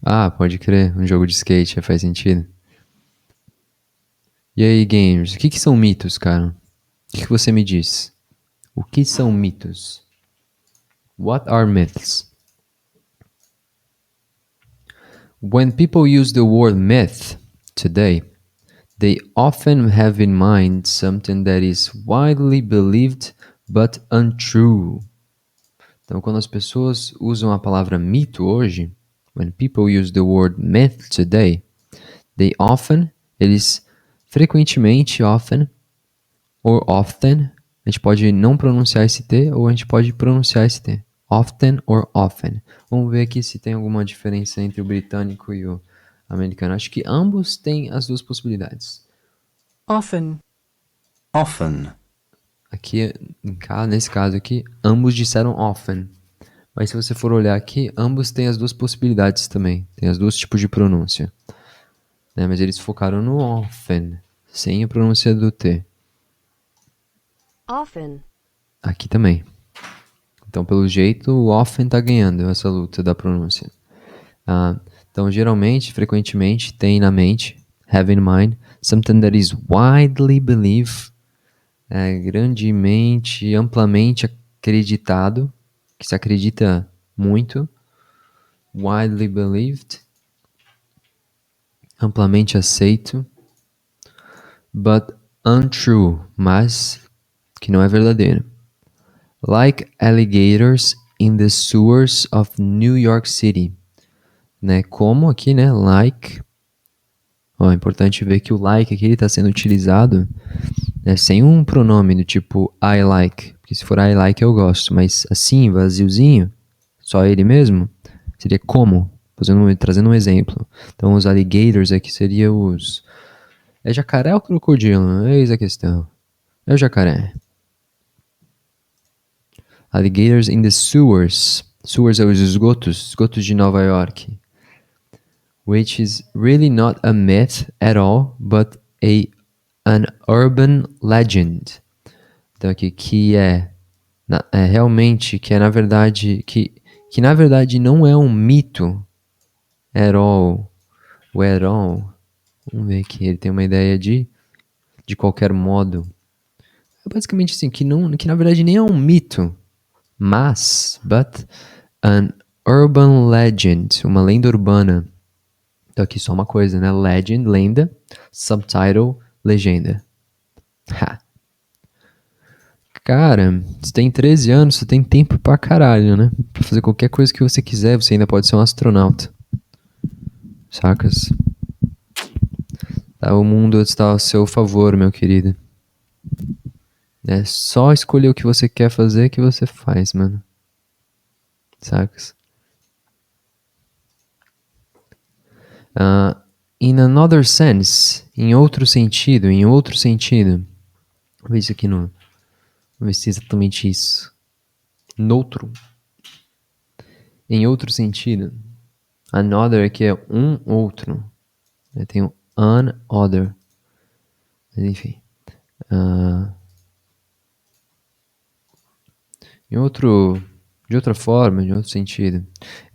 Speaker 1: Ah, pode crer, um jogo de skate, faz sentido. E aí, gamers, o que são mitos, cara? O que você me diz? O que são mitos? What are myths? When people use the word myth today, they often have in mind something that is widely believed but untrue. Então, quando as pessoas usam a palavra mito hoje, when people use the word myth today, eles frequentemente, often, a gente pode não pronunciar esse T ou a gente pode pronunciar esse T. Often or often. Vamos ver aqui se tem alguma diferença entre o britânico e o americano. Acho que ambos têm as duas possibilidades.
Speaker 2: Often.
Speaker 4: Often.
Speaker 1: Aqui, nesse caso aqui, ambos disseram often. Mas se você for olhar aqui, ambos têm as duas possibilidades também. Tem as duas tipos de pronúncia. Né? Mas eles focaram no often, sem a pronúncia do T.
Speaker 5: Often.
Speaker 1: Aqui também. Então, pelo jeito, o often tá ganhando essa luta da pronúncia. Então, geralmente, frequentemente, tem na mente, have in mind, something that is widely believed, grandemente, amplamente acreditado, que se acredita muito, widely believed, amplamente aceito, but untrue, mas que não é verdadeiro. Like alligators in the sewers of New York City. Né? Como aqui, né? Like. Ó, é importante ver que o like aqui está sendo utilizado, né, sem um pronome do tipo I like. Porque se for I like eu gosto, mas assim, vaziozinho, só ele mesmo, seria como. Trazendo um exemplo. Então os alligators aqui seriam os... É jacaré ou crocodilo? Eis a questão. É o jacaré. Alligators in the sewers. Sewers é os esgotos de Nova York. Which is really not a myth at all, but an urban legend. Então aqui, que é realmente, que é na verdade, que na verdade não é um mito at all. O at all, vamos ver aqui, ele tem uma ideia de qualquer modo. É basicamente assim, que na verdade nem é um mito, mas, but an urban legend, uma lenda urbana. Então aqui só uma coisa, né? Legend, lenda, subtitle, legenda. Ha. Cara, você tem 13 anos, você tem tempo pra caralho, né? Pra fazer qualquer coisa que você quiser, você ainda pode ser um astronauta. Sacas? Tá, o mundo está ao seu favor, meu querido. É só escolher o que você quer fazer que você faz, mano. Sacas? In another sense, em outro sentido. Vou ver isso aqui no... Vou ver se é exatamente isso. Noutro. Em outro sentido. Another aqui é um outro. Tem o another. Mas enfim. De outra forma, de outro sentido.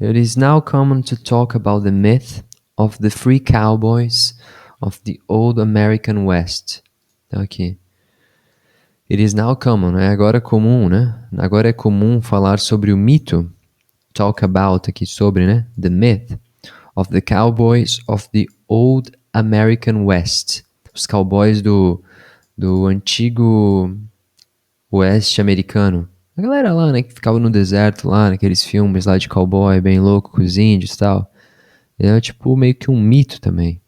Speaker 1: It is now common to talk about the myth of the free cowboys of the old American West. Então aqui. It is now common, agora é comum, né? Agora é comum falar sobre o mito. Talk about aqui sobre, né? The myth of the cowboys of the old American West. Os cowboys do antigo oeste americano. A galera lá, né, que ficava no deserto lá, naqueles filmes lá de cowboy bem louco com os índios e tal. É tipo meio que um mito também.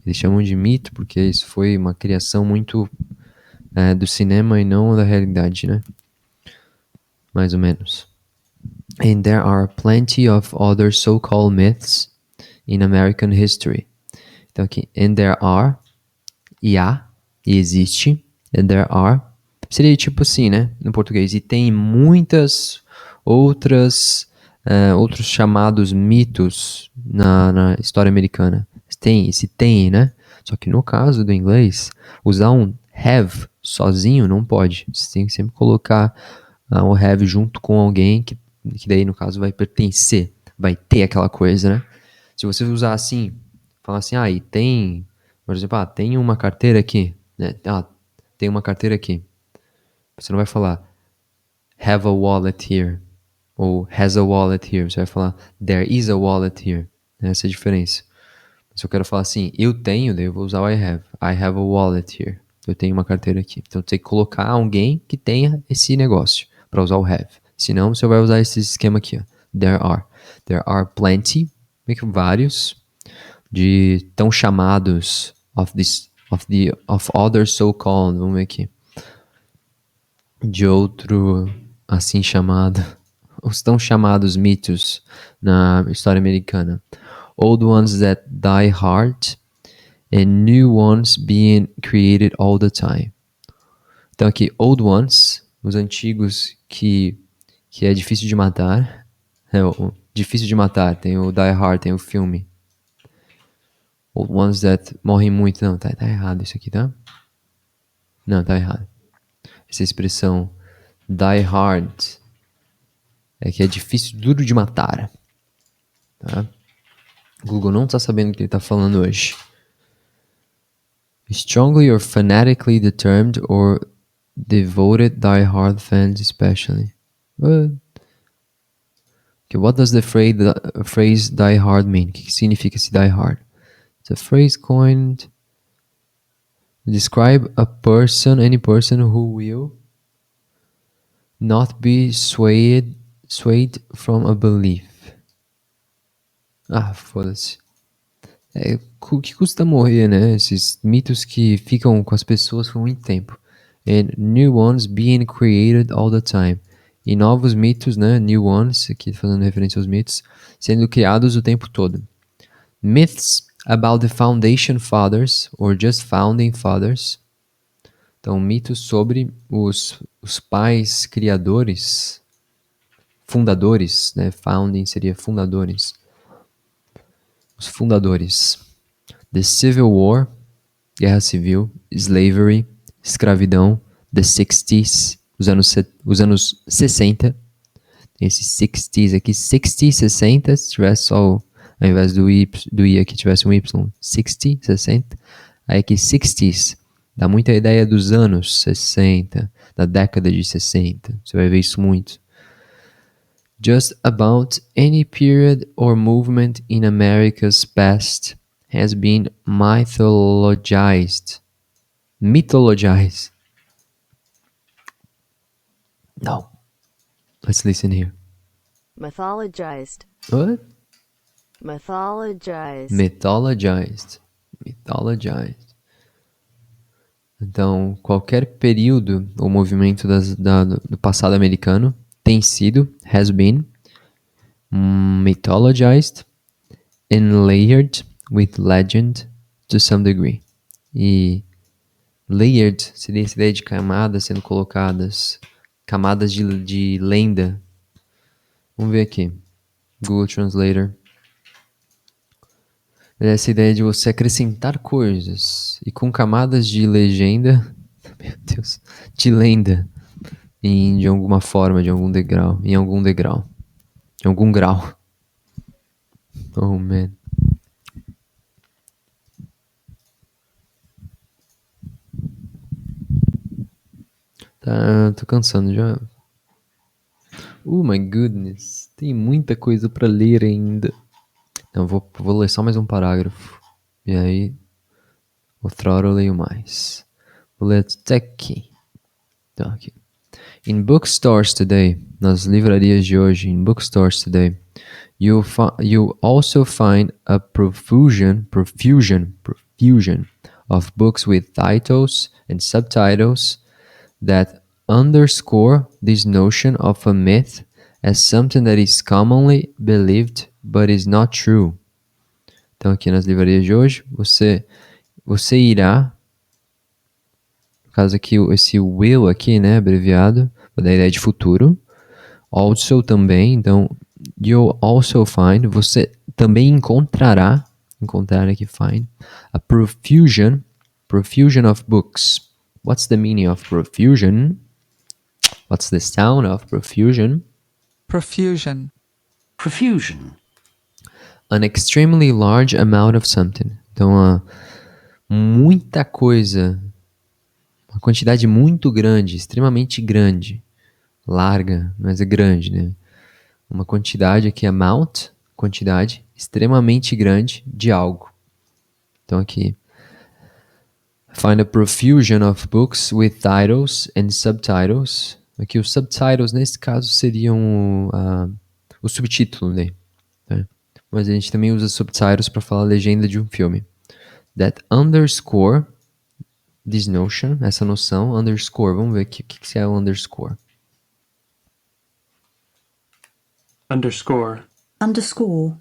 Speaker 1: Eles chamam de mito porque isso foi uma criação muito do cinema e não da realidade, né? Mais ou menos. And there are plenty of other so-called myths in American history. Então aqui, and there are, e há, e existe, and there are, seria tipo assim, né, no português, e tem muitas outros chamados mitos na história americana. Tem, esse tem, né, só que no caso do inglês, usar um have sozinho não pode, você tem que sempre colocar o have junto com alguém que daí no caso vai pertencer, vai ter aquela coisa, né. Se você usar assim, falar assim, e tem, por exemplo, tem uma carteira aqui, né? Tem uma carteira aqui. Você não vai falar have a wallet here ou has a wallet here. Você vai falar there is a wallet here. Essa é a diferença. Se eu quero falar assim, eu tenho, daí eu vou usar o I have. I have a wallet here. Eu tenho uma carteira aqui. Então tem que colocar alguém que tenha esse negócio para usar o have. Senão você vai usar esse esquema aqui, ó. There are. There are plenty, vários, de tão chamados of other so-called, vamos ver aqui, de outro assim chamado, os tão chamados mitos na história americana. Old ones that die hard and new ones being created all the time. Então aqui, old ones, os antigos que é difícil de matar, difícil de matar, tem o Die Hard, tem o filme. Old ones that morrem muito. Não, tá errado isso aqui, tá? Não, tá errado. Essa expressão die hard é que é difícil, duro de matar. Tá? O Google não tá sabendo o que ele tá falando hoje. Strongly or fanatically determined or devoted die-hard fans especially. What? Okay, what does the phrase die hard mean? O que significa esse die hard? It's a phrase coined to describe a person, any person who will not be swayed from a belief. Ah, foda-se. O que custa morrer, né? Esses mitos que ficam com as pessoas por muito tempo. And new ones being created all the time. E novos mitos, né? New ones, aqui fazendo referência aos mitos, sendo criados o tempo todo. Myths about the foundation fathers, or just founding fathers. Então, mitos sobre os pais criadores, fundadores, né? Founding seria fundadores. Os fundadores. The Civil War, Guerra Civil, Slavery, escravidão, The 60s, os anos 60. Tem esse 60s aqui, 60, 60, se tivesse só ao invés do I aqui tivesse um Y, 60, 60. Aí aqui 60s, dá muita ideia dos anos 60, da década de 60. Você vai ver isso muito. Just about any period or movement in America's past has been mythologized. Mythologized. No. Let's listen here.
Speaker 5: Mythologized.
Speaker 1: What?
Speaker 5: Mythologized.
Speaker 1: Mythologized. Mythologized. Então, qualquer período ou movimento do passado americano tem sido, has been, mythologized and layered with legend to some degree. E layered seria essa ideia de camadas sendo colocadas, camadas de lenda. Vamos ver aqui. Google Translator. Essa ideia de você acrescentar coisas e com camadas de legenda, meu Deus, de lenda, de alguma forma, de algum degrau, em algum degrau, em algum grau. Oh, man. Tá, tô cansando já. Oh, my goodness. Tem muita coisa pra ler ainda. Não, vou ler só mais um parágrafo. E aí, outra hora eu leio mais. Vou ler até aqui. Então, aqui. In bookstores today, nas livrarias de hoje, in bookstores today, you also find a profusion of books with titles and subtitles that underscore this notion of a myth as something that is commonly believed but is not true. Então aqui nas livrarias de hoje, você irá, no caso aqui esse will aqui, né, abreviado, da ideia de futuro, also também, então you'll also find, você também encontrará, encontrar aqui find, a profusion of books. What's the meaning of profusion? What's the sound of profusion?
Speaker 7: Profusion.
Speaker 4: Profusion.
Speaker 1: An extremely large amount of something. Então, muita coisa, uma quantidade muito grande, extremamente grande, larga, mas é grande, né? Uma quantidade aqui, amount, quantidade, extremamente grande de algo. Então aqui, find a profusion of books with titles and subtitles. Aqui os subtitles, nesse caso, seriam o subtítulo, né? Mas a gente também usa subtitles para falar a legenda de um filme. That underscore this notion, essa noção, underscore, vamos ver aqui o que é o underscore.
Speaker 6: Underscore.
Speaker 3: Underscore.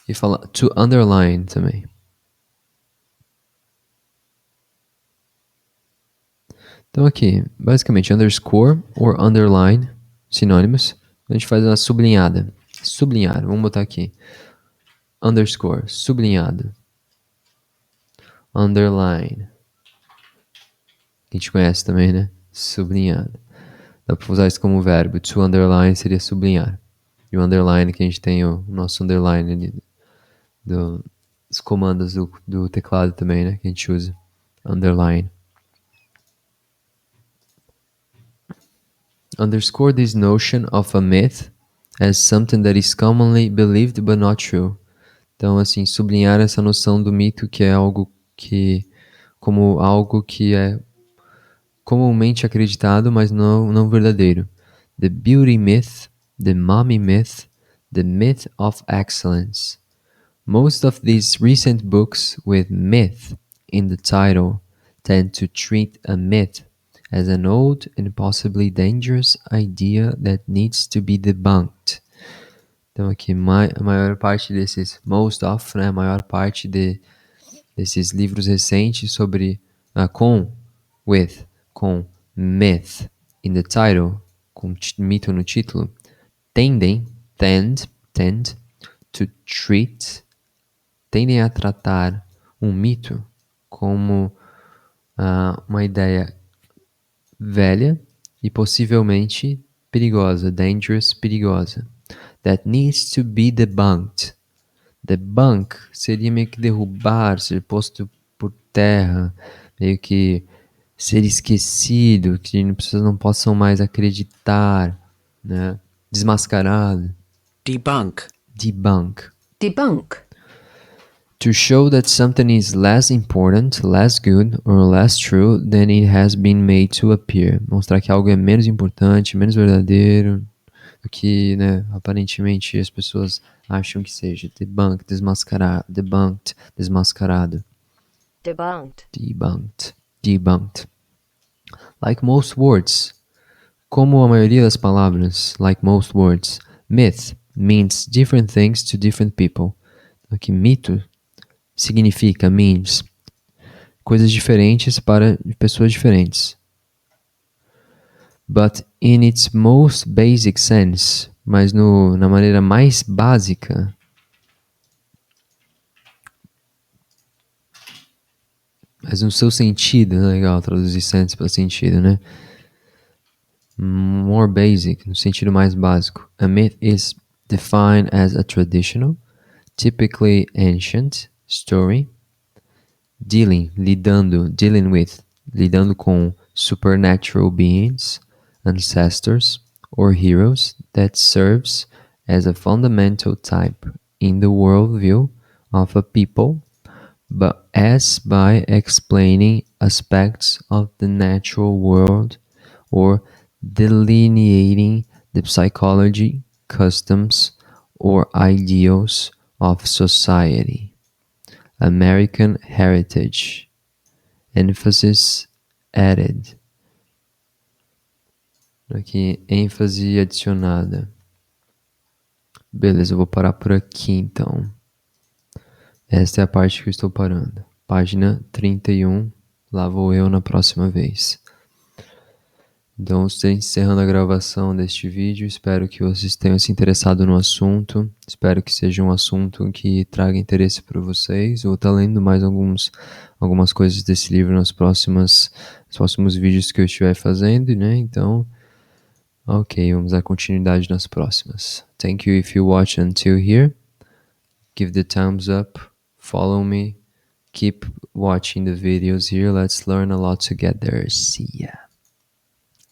Speaker 1: E fala to underline também. Então aqui, basicamente, underscore or underline, sinônimos. A gente faz uma sublinhada. Sublinhar, vamos botar aqui. Underscore, sublinhado. Underline. A gente conhece também, né? Sublinhado. Dá pra usar isso como verbo. To underline seria sublinhar. E o underline que a gente tem, o nosso underline ali dos comandos do teclado também, né? Que a gente usa. Underline. Underscore this notion of a myth as something that is commonly believed but not true. Então, assim, sublinhar essa noção do mito que é como algo que é comumente acreditado, mas não verdadeiro. The beauty myth, the mommy myth, the myth of excellence. Most of these recent books with myth in the title tend to treat a myth as an old and possibly dangerous idea that needs to be debunked. Então aqui, a maior parte desses, most of, né, a maior parte desses livros recentes sobre, com myth in the title, com mito no título, tend to treat, tendem a tratar um mito como uma ideia velha e possivelmente perigosa, dangerous, perigosa, that needs to be debunked. Debunk seria meio que derrubar, ser posto por terra, meio que ser esquecido, que as pessoas não possam mais acreditar, né? Desmascarado.
Speaker 6: Debunk.
Speaker 1: Debunk.
Speaker 5: Debunk.
Speaker 1: To show that something is less important, less good, or less true than it has been made to appear. Mostrar que algo é menos importante, menos verdadeiro do que, né, aparentemente as pessoas acham que seja. Debunk, desmascarado. Debunked, desmascarado.
Speaker 5: Debunked.
Speaker 1: Debunked. Debunked. Like most words. Como a maioria das palavras, like most words, myth means different things to different people. Aqui, mito significa, means, coisas diferentes para pessoas diferentes. But in its most basic sense, mas na maneira mais básica, mas no seu sentido, é legal traduzir sense para sentido, né? More basic, no sentido mais básico. A myth is defined as a traditional, typically ancient story, dealing lidando com supernatural beings, ancestors, or heroes that serves as a fundamental type in the worldview of a people, but as by explaining aspects of the natural world or delineating the psychology, customs, or ideals of society. American heritage. Emphasis added. Aqui, ênfase adicionada. Beleza, eu vou parar por aqui então. Esta é a parte que eu estou parando. Página 31. Lá vou eu na próxima vez. Então, estou encerrando a gravação deste vídeo. Espero que vocês tenham se interessado no assunto. Espero que seja um assunto que traga interesse para vocês. Eu vou estar lendo mais algumas coisas desse livro nos próximos vídeos que eu estiver fazendo, né? Então, ok, vamos dar continuidade nas próximas. Thank you if you watch until here. Give the thumbs up. Follow me. Keep watching the videos here. Let's learn a lot together. See ya.